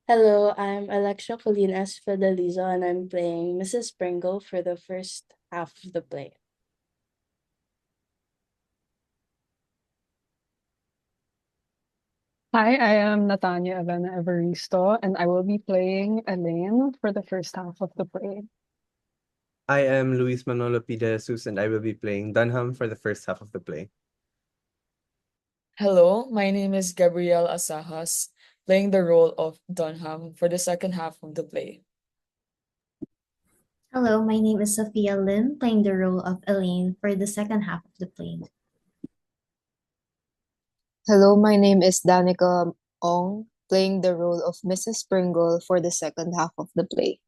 Hello, I'm Alexia Coleen as Fedalizo, and I'm playing Mrs. Pringle for the first half of the play. Hi, I am Natania Elena Evaristo, and I will be playing Elaine for the first half of the play. I am Luis Manolo P. and I will be playing Dunham for the first half of the play. Hello, my name is Gabrielle Acejas, playing the role of Dunham for the second half of the play. Hello, my name is Sophia Lim, playing the role of Elaine for the second half of the play. Hello, my name is Danica Ong, playing the role of Mrs. Pringle for the second half of the play.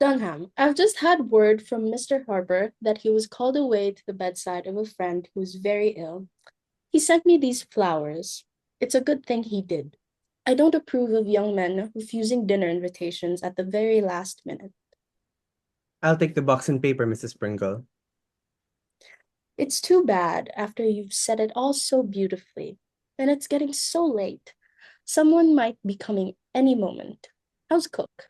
Dunham, I've just had word from Mr. Harper that he was called away to the bedside of a friend who's very ill. He sent me these flowers. It's a good thing he did. I don't approve of young men refusing dinner invitations at the very last minute. I'll take the box and paper, Mrs. Pringle. It's too bad after you've said it all so beautifully, and it's getting so late. Someone might be coming any moment. How's Cook?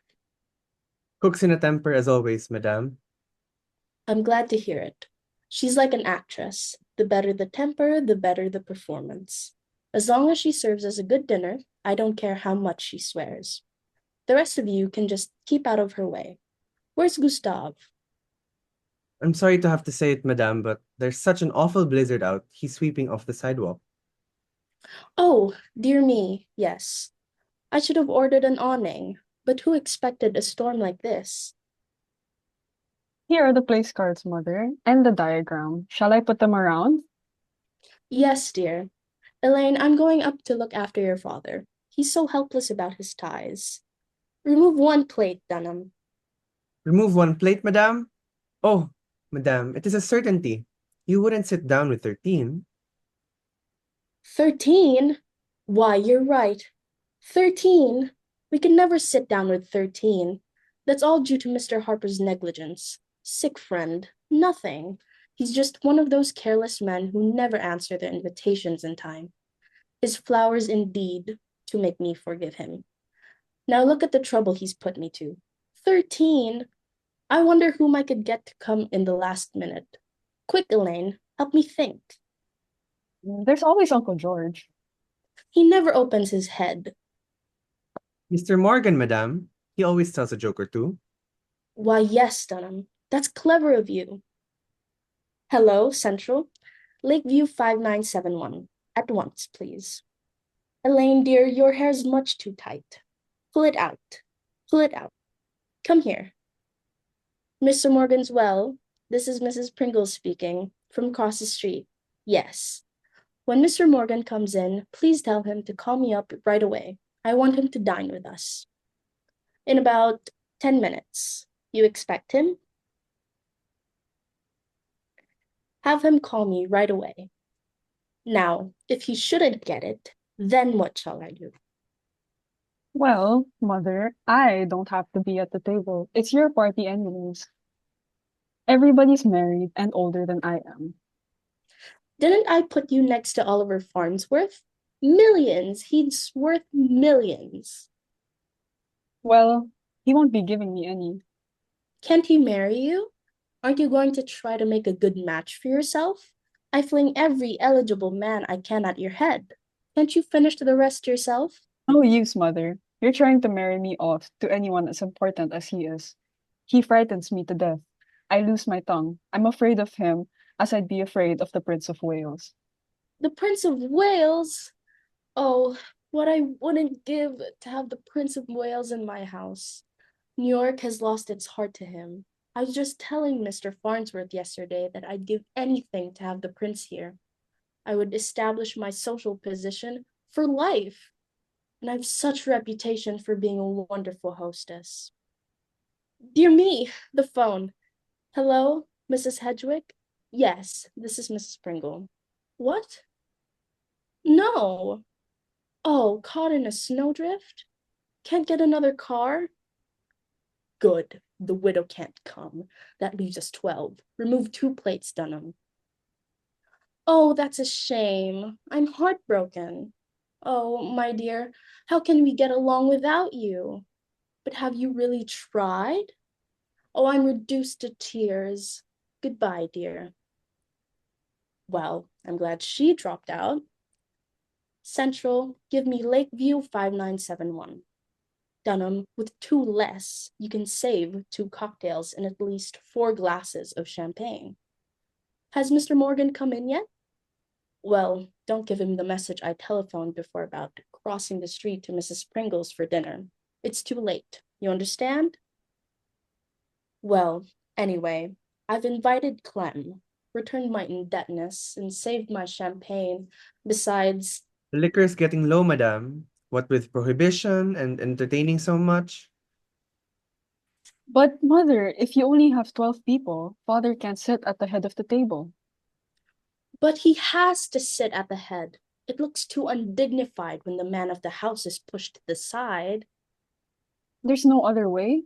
Cook's in a temper as always, madame. I'm glad to hear it. She's like an actress. The better the temper, the better the performance. As long as she serves us a good dinner, I don't care how much she swears. The rest of you can just keep out of her way. Where's Gustave? I'm sorry to have to say it, madame, but there's such an awful blizzard out, he's sweeping off the sidewalk. Oh, dear me, yes. I should have ordered an awning, but who expected a storm like this? Here are the place cards, Mother, and the diagram. Shall I put them around? Yes, dear. Elaine, I'm going up to look after your father. He's so helpless about his ties. Remove one plate, Dunham. Remove one plate, madame? Oh, madame, it is a certainty. You wouldn't sit down with 13. 13? Why, you're right. 13? We can never sit down with 13. That's all due to Mr. Harper's negligence. Sick friend. Nothing. He's just one of those careless men who never answer their invitations in time. His flowers indeed to make me forgive him. Now look at the trouble he's put me to. 13? I wonder whom I could get to come in the last minute. Quick, Elaine, help me think. There's always Uncle George. He never opens his head. Mr. Morgan, madame. He always tells a joke or two. Why, yes, Dunham. That's clever of you. Hello, Central. Lakeview 5971. At once, please. Elaine, dear, your hair's much too tight. Pull it out. Pull it out. Come here. Mr. Morgan's well. This is Mrs. Pringle speaking, from across the street. Yes. When Mr. Morgan comes in, please tell him to call me up right away. I want him to dine with us. In about 10 minutes. You expect him? Have him call me right away. Now, if he shouldn't get it, then what shall I do? Well, Mother, I don't have to be at the table. It's your party anyways. Everybody's married and older than I am. Didn't I put you next to Oliver Farnsworth? Millions! He's worth millions. Well, he won't be giving me any. Can't he marry you? Aren't you going to try to make a good match for yourself? I fling every eligible man I can at your head. Can't you finish the rest yourself? No use, Mother. You're trying to marry me off to anyone as important as he is. He frightens me to death. I lose my tongue. I'm afraid of him as I'd be afraid of the Prince of Wales. The Prince of Wales? Oh, what I wouldn't give to have the Prince of Wales in my house. New York has lost its heart to him. I was just telling Mr. Farnsworth yesterday that I'd give anything to have the prince here. I would establish my social position for life. And I have such reputation for being a wonderful hostess. Dear me, the phone. Hello, Mrs. Hedgewick? Yes, this is Mrs. Pringle. What? No. Oh, caught in a snowdrift? Can't get another car? Good. The widow can't come. That leaves us 12. Remove 2 plates, Dunham. Oh, that's a shame. I'm heartbroken. Oh, my dear, how can we get along without you? But have you really tried? Oh, I'm reduced to tears. Goodbye, dear. Well, I'm glad she dropped out. Central, give me Lakeview 5971. Dunham, with two less, you can save 2 cocktails and at least 4 glasses of champagne. Has Mr. Morgan come in yet? Well, don't give him the message I telephoned before about crossing the street to Mrs. Pringle's for dinner. It's too late. You understand? Well, anyway, I've invited Clem, returned my indebtedness, and saved my champagne. Besides, The liquor is getting low, madam. What with prohibition and entertaining so much? But, Mother, if you only have 12 people, Father can't sit at the head of the table. but he has to sit at the head. It looks too undignified when the man of the house is pushed to the side. There's no other way.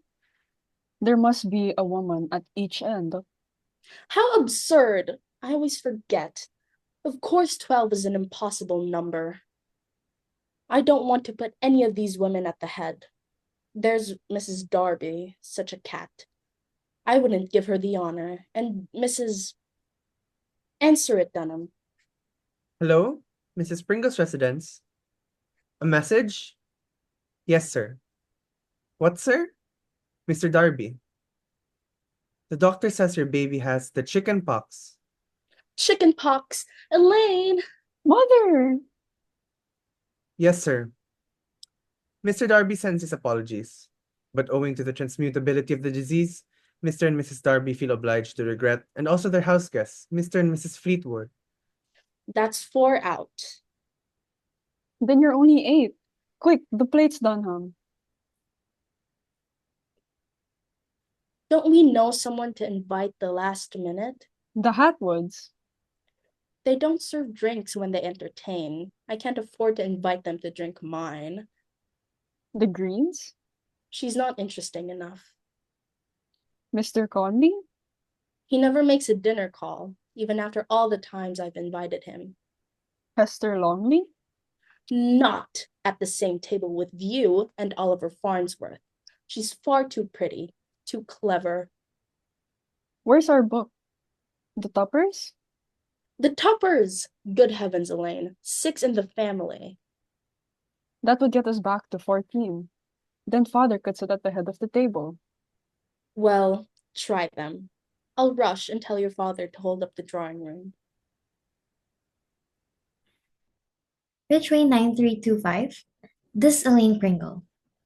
There must be a woman at each end. How absurd! I always forget. Of course, 12 is an impossible number. I don't want to put any of these women at the head. There's Mrs. Darby, such a cat. I wouldn't give her the honor. And Mrs. Answer it, Dunham. Hello? Mrs. Pringle's residence? A message? Yes, sir. What, sir? Mr. Darby. The doctor says your baby has the chicken pox. Chicken pox! Elaine! Mother! Yes, sir. Mr. Darby sends his apologies, but owing to the transmutability of the disease, Mr. and Mrs. Darby feel obliged to regret, and also their house guests, Mr. and Mrs. Fleetwood. That's 4 out. Then you're only 8. Quick, the plate's done, hon. Don't we know someone to invite the last minute? The Hatwoods. They don't serve drinks when they entertain. I can't afford to invite them to drink mine. The Greens. She's not interesting enough. Mr. Conley. He never makes a dinner call, even after all the times I've invited him. Hester Longley. Not at the same table with you and Oliver Farnsworth. She's far too pretty, too clever. Where's our book? The Tuppers? The Tuppers! Good heavens, Elaine. 6 in the family. That would get us back to 14. Then Father could sit at the head of the table. Well, try them. I'll rush and tell your father to hold up the drawing room. Ridgeway 9325. This is Elaine Pringle.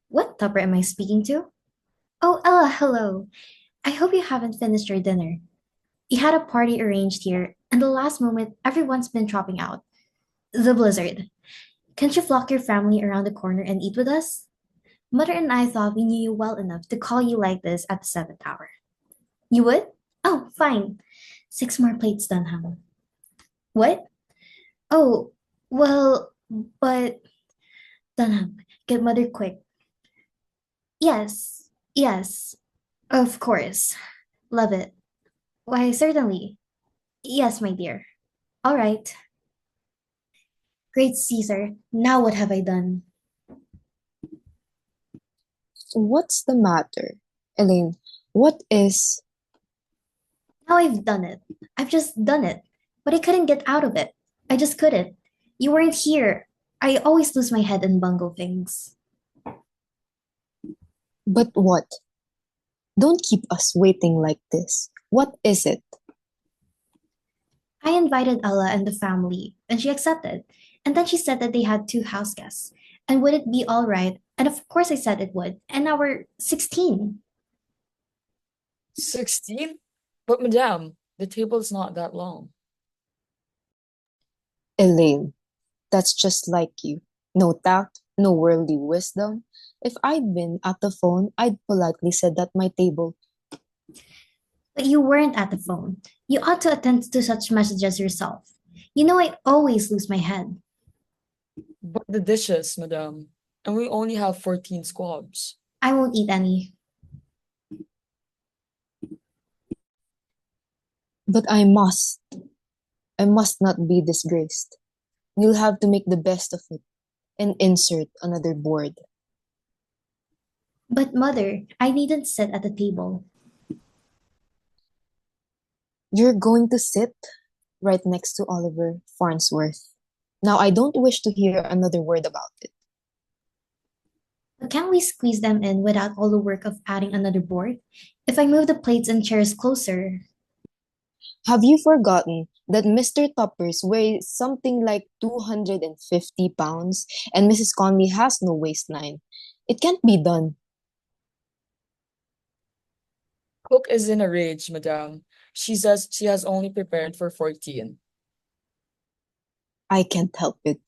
What tupper am I speaking to? Oh, Ella, hello. I hope you haven't finished your dinner. We had a party arranged here, and the last moment, everyone's been dropping out. The blizzard. Can't you flock your family around the corner and eat with us? Mother and I thought we knew you well enough to call you like this at the 7th hour. You would? Oh, fine. 6 more plates done, huh? What? Oh, well, but Dunham, get mother quick. Yes, yes, of course. Love it. Why, certainly. Yes, my dear. All right. Great Caesar, now what have I done? What's the matter? Elaine, what is... Now I've done it. I've just done it. But I couldn't get out of it. I just couldn't. You weren't here. I always lose my head and bungle things. But what? Don't keep us waiting like this. What is it? I invited Ella and the family, and she accepted. And then she said that they had 2 house guests. And would it be all right? And of course I said it would. And now we're 16. 16? But madame, the table's not that long. Elaine, that's just like you. No tact, no worldly wisdom. If I'd been at the phone, I'd politely said at my table. But you weren't at the phone. You ought to attend to such messages yourself. You know I always lose my head. But the dishes, madame. And we only have 14 squabs. I won't eat any. But I must. I must not be disgraced. You'll have to make the best of it. and insert another board. But mother, I needn't sit at the table. You're going to sit right next to Oliver Farnsworth. Now, I don't wish to hear another word about it. But can't we squeeze them in without all the work of adding another board? If I move the plates and chairs closer, Have you forgotten that Mr. Toppers weighs something like 250 pounds and Mrs. Conley has no waistline? It can't be done. Cook is in a rage, madame. She says she has only prepared for 14. I can't help it.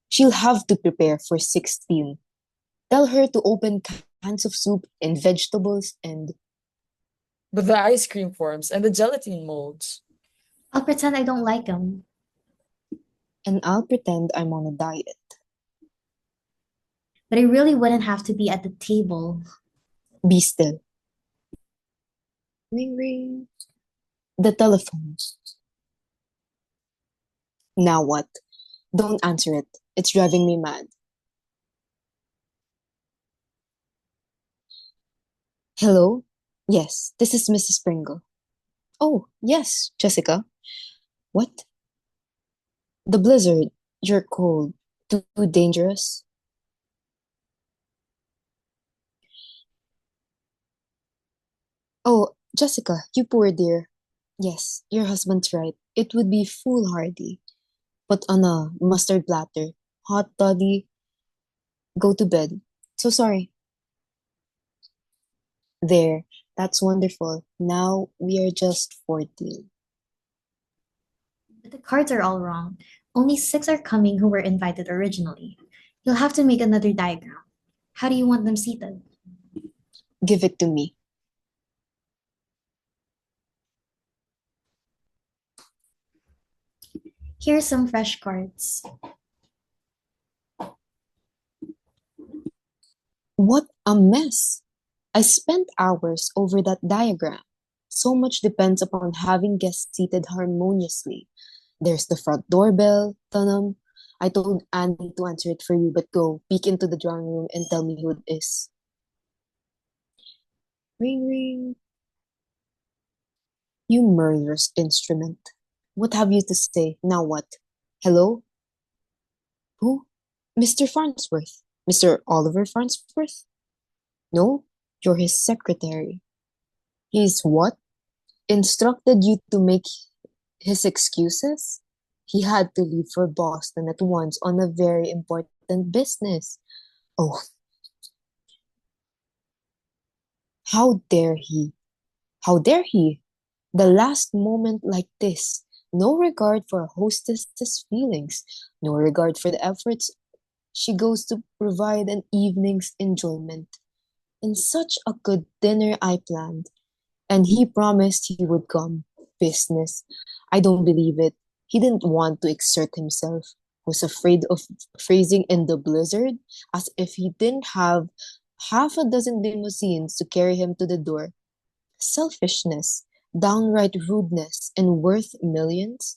She'll have to prepare for 16. Tell her to open cans of soup and vegetables and But the ice cream forms and the gelatin molds. I'll pretend I don't like them. I'll pretend I'm on a diet. But I really wouldn't have to be at the table. Be still. Ring ring. The telephone. Now what? Don't answer it. It's driving me mad. Hello? Yes, this is Mrs. Pringle. Oh, yes, Jessica. What? The blizzard. You're cold. Too dangerous? Oh, Jessica, you poor dear. Yes, your husband's right. It would be foolhardy. But on a mustard platter, hot toddy, go to bed. So sorry. There, that's wonderful. Now we are just 14. But the cards are all wrong. Only 6 are coming who were invited originally. You'll have to make another diagram. How do you want them seated? Give it to me. Here's some fresh cards. What a mess! I spent hours over that diagram. So much depends upon having guests seated harmoniously. There's the front doorbell, Tanam. I told Annie to answer it for you, but go, peek into the drawing room and tell me who it is. Ring ring. You murderous instrument. What have you to say? Now what? Hello? Who? Mr. Farnsworth. Mr. Oliver Farnsworth? No, you're his secretary. He's what? Instructed you to make his excuses? He had to leave for Boston at once on a very important business. Oh, how dare he? How dare he? The last moment like this. No regard for a hostess's feelings, no regard for the efforts she goes to provide an evening's enjoyment. And such a good dinner I planned. And he promised he would come. Business. I don't believe it. He didn't want to exert himself. Was afraid of freezing in the blizzard, as if he didn't have half a dozen limousines to carry him to the door. Selfishness, downright rudeness, and worth millions.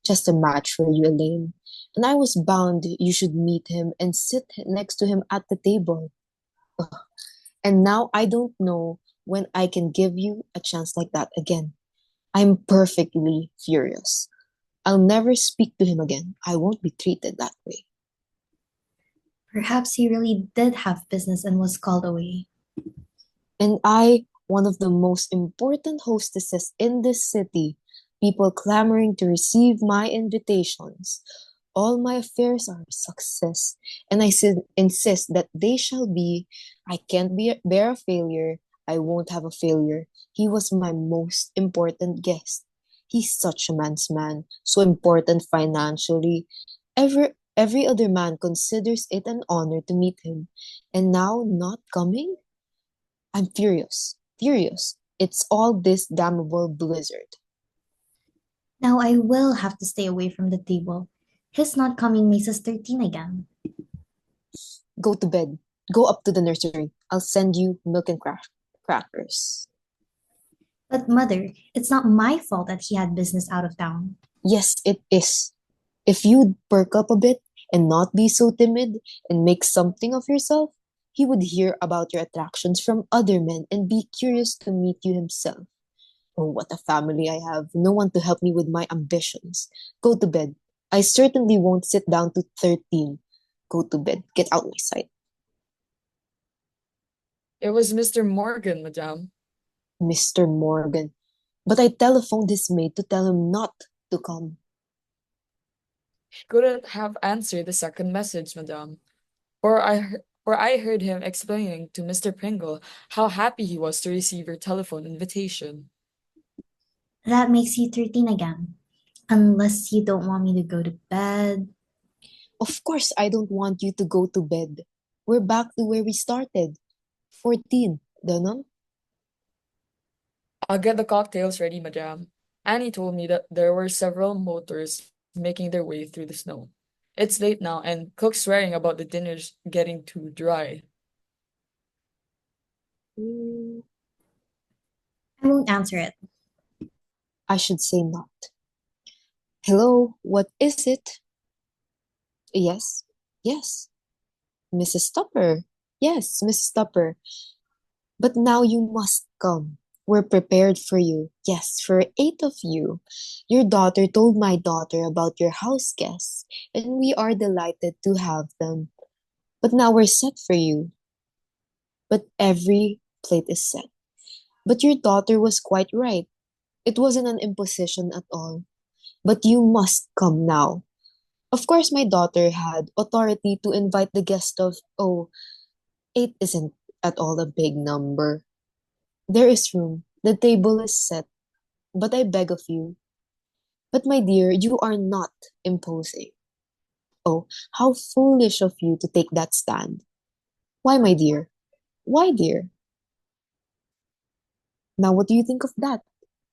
Just a match for you, Elaine. And I was bound you should meet him and sit next to him at the table. Ugh. And now I don't know when I can give you a chance like that again. I'm perfectly furious. I'll never speak to him again. I won't be treated that way. Perhaps he really did have business and was called away. And I, one of the most important hostesses in this city, people clamoring to receive my invitations. All my affairs are a success, and I insist that they shall be. I can't bear a failure. I won't have a failure. He was my most important guest. He's such a man's man, so important financially. Every other man considers it an honor to meet him. And now not coming? I'm furious. Furious. It's all this damnable blizzard. Now I will have to stay away from the table. His not coming makes us 13 again. Go to bed. Go up to the nursery. I'll send you milk and crackers. But mother, it's not my fault that he had business out of town. Yes, it is. If you'd perk up a bit, and not be so timid and make something of yourself, he would hear about your attractions from other men and be curious to meet you himself. Oh, what a family I have. No one to help me with my ambitions. Go to bed. I certainly won't sit down to 13. Go to bed. Get out my sight. It was Mr. Morgan, madame. Mr. Morgan. But I telephoned his maid to tell him not to come. He couldn't have answered the second message, madame, for I heard him explaining to Mr. Pringle how happy he was to receive your telephone invitation. That makes you 13 again. Unless you don't want me to go to bed. Of course, I don't want you to go to bed. We're back to where we started. 14, Dunham. I'll get the cocktails ready, madame. Annie told me that there were several motors making their way through the snow. It's late now, and cook's swearing about the dinner's getting too dry. Mm, I won't answer it. I should say not. Hello, what is it? Yes, yes. Mrs. Tupper. Yes, Mrs. Tupper. But now you must come. We're prepared for you. Yes, for 8 of you. Your daughter told my daughter about your house guests, and we are delighted to have them. But now we're set for you. But every plate is set. But your daughter was quite right. It wasn't an imposition at all. But you must come now. Of course, my daughter had authority to invite the guest of, oh, 8 isn't at all a big number. There is room. The table is set. But I beg of you. But my dear, you are not imposing. Oh, how foolish of you to take that stand. Why, my dear? Why, dear? Now, what do you think of that?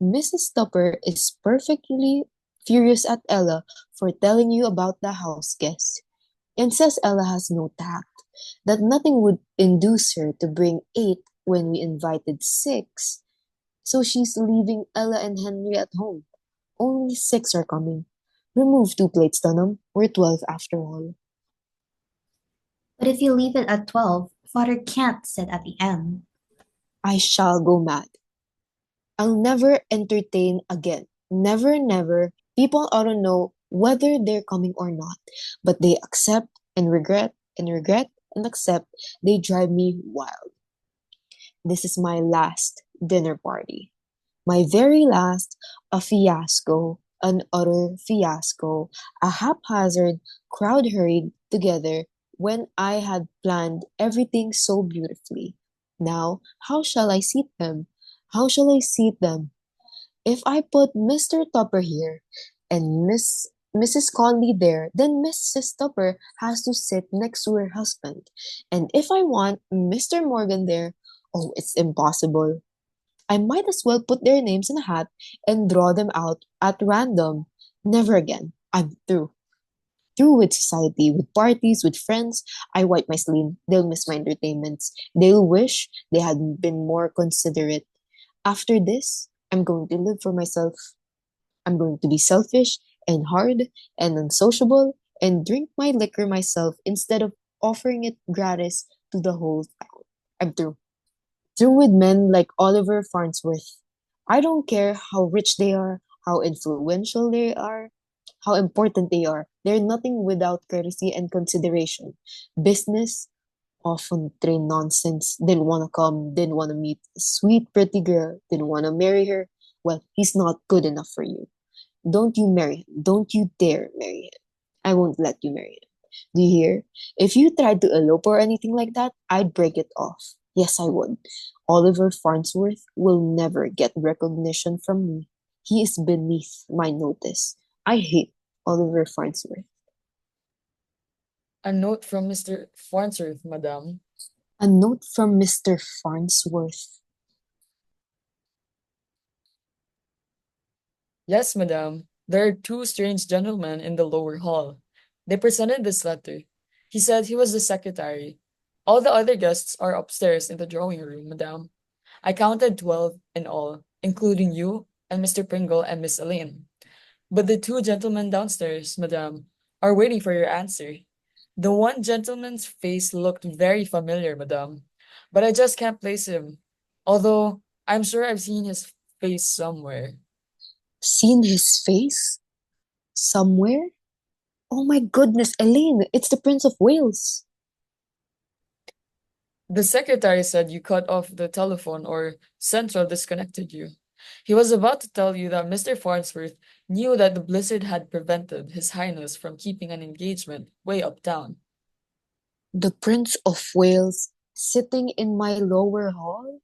Mrs. Tupper is perfectly furious at Ella for telling you about the house guest, and says Ella has no tact, that nothing would induce her to bring 8 when we invited 6. So she's leaving Ella and Henry at home. Only 6 are coming. Remove 2 plates, Dunham. We're 12 after all. But if you leave it at 12, Father can't sit at the end. I shall go mad. I'll never entertain again. Never, never. People ought to know whether they're coming or not. But they accept and regret and accept. They drive me wild. This is my last dinner party. My very last, a fiasco, an utter fiasco, a haphazard crowd hurried together when I had planned everything so beautifully. Now, how shall I seat them? How shall I seat them? If I put Mr. Tupper here and Mrs. Conley there, then Mrs. Tupper has to sit next to her husband. And if I want Mr. Morgan there, oh, it's impossible. I might as well put their names in a hat and draw them out at random. Never again. I'm through. Through with society, with parties, with friends. I wipe my sleeve. They'll miss my entertainments. They'll wish they had been more considerate. After this, I'm going to live for myself. I'm going to be selfish and hard and unsociable and drink my liquor myself instead of offering it gratis to the whole town. I'm through. Through with men like Oliver Farnsworth. I don't care how rich they are, how influential they are, how important they are. They're nothing without courtesy and consideration. Business, often train nonsense. Didn't want to come, didn't want to meet a sweet, pretty girl, didn't want to marry her. Well, he's not good enough for you. Don't you marry him. Don't you dare marry him. I won't let you marry him. Do you hear? If you tried to elope or anything like that, I'd break it off. Yes, I would. Oliver Farnsworth will never get recognition from me. He is beneath my notice. I hate Oliver Farnsworth. A note from Mr. Farnsworth, madame. A note from Mr. Farnsworth. Yes, madame. There are 2 strange gentlemen in the lower hall. They presented this letter. He said he was the secretary. All the other guests are upstairs in the drawing room, madame. I counted 12 in all, including you and Mr. Pringle and Miss Elaine. But the 2 gentlemen downstairs, madame, are waiting for your answer. The one gentleman's face looked very familiar, madame, but I just can't place him. Although I'm sure I've seen his face somewhere. Seen his face? Somewhere? Oh my goodness, Elaine, it's the Prince of Wales. The secretary said you cut off the telephone or Central disconnected you. He was about to tell you that Mr. Farnsworth knew that the blizzard had prevented His Highness from keeping an engagement way uptown. The Prince of Wales sitting in my lower hall,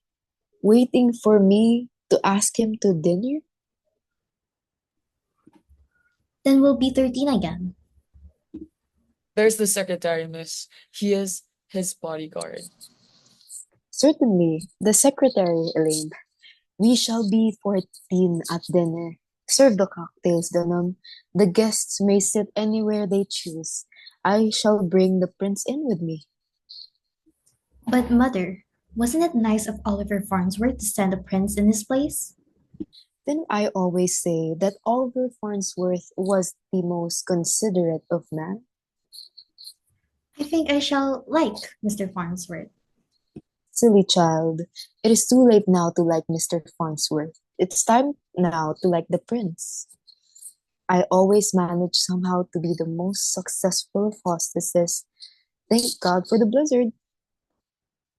waiting for me to ask him to dinner? Then we'll be 13 again. There's the secretary, miss. He is his bodyguard. Certainly, the secretary, Elaine. We shall be 14 at dinner. Serve the cocktails, Dunham. The guests may sit anywhere they choose. I shall bring the prince in with me. But, Mother, wasn't it nice of Oliver Farnsworth to send a prince in his place? Then I always say that Oliver Farnsworth was the most considerate of men. I think I shall like Mr. Farnsworth. Silly child. It is too late now to like Mr. Farnsworth. It's time now to like the prince. I always manage somehow to be the most successful of hostesses. Thank God for the blizzard.